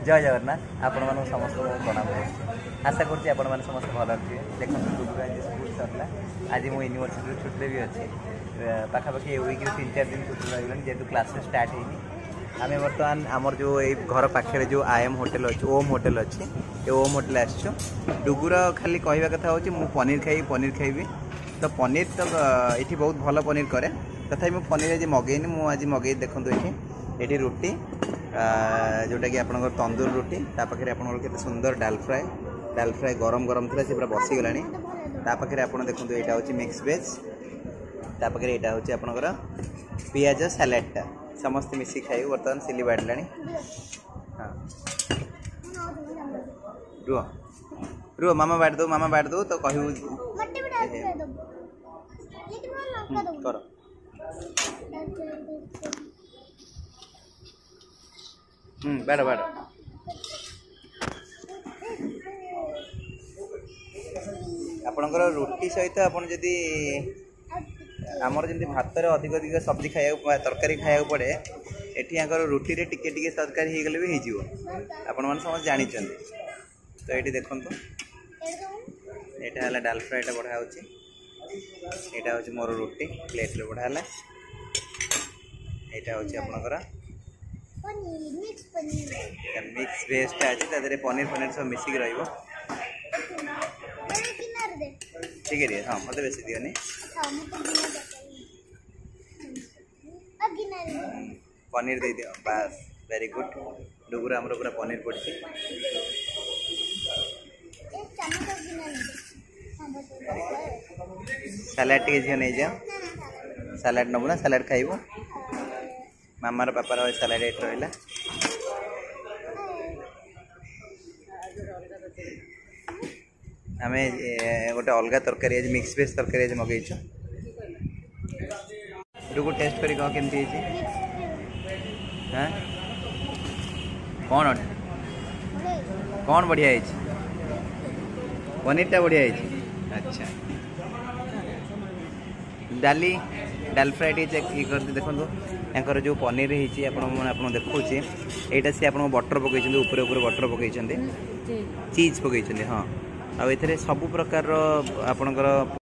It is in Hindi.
जय जगन्नाथ आपण मानक समस्त प्रणाम कर आशा करुँच आपण मैंने समस्त भल थे देखो डुगुरा स्कूल सरला आज मो यूनिवर्सिटी छुट्टी भी अच्छे पाखापाखि वीक 3-4 दिन छुट्टी रही जेहतु क्लास स्टार्ट होनी आम बर्तमान आमर जो ये घर पाखे जो आईएम होटेल अच्छे ओम होटेल अच्छे ये ओम होटेल आसचु डुगुर खाली कहवा कथा हूँ पनीर खाइबी तो पनीर तो ये बहुत भल पनीर करे तथा मुझे पनीर आज मगेनी मुझे मगे देखो ये रुटी जोटा कि आपन तंदूर रुटी पाखे आप सुंदर डाल फ्राए गरम गरम थी पूरा बसीगला पाखे आप देखो यहाँ हूँ मिक्स वेज तापाखे यहाँ हूँ आपंकर पियाज सालाडटा समस्त मिसी खाइबू बर्तमान सिली बाढ़ला हाँ रुह रुह मामा बाढ़ दो तो कहू कर बाड़ बाड़ आपणकर रुटी सहित आपन जदि आमर जमी भात अधिक अधिक सब्जी खाया तरकारी खाया पड़े एटी रुटी रे टिके टिके तरकारी हो गले भी हो आपण मैंने समझ जानी तो ये देखो यहाँ डाल फ्राएटा बढ़ा यहाँ हूँ मोर रुटी प्लेट रे बढ़ा यहाँ हूँ आपणकर मिक्स वेजटा अच्छे पनीर सब मिसिक रही ठीक है हाँ मत बेसी दियोनी पनीर दे दियो बस वेरी गुड डुगुरा हमरो पूरा पनीर पड़ती सलाड टे झील नहीं जाओ सलाड नबू ना सलाड खाइबू मामार पापार सलाड एट रहा आम गोटे अलग तरकारी आज मिक्स वेज तरकारी आज मगेचु डुगु टेस्ट करी कह केमती हाँ कौन बढ़िया है पनीरटा बढ़िया है अच्छा डाल फ्राए चेक कर देखो यहाँ जो पनीर है आप देखुचे यहाँ सी आप बटर पकई ऊपर बटर पकई चीज पकई हाँ आ सबु प्रकार आपणकर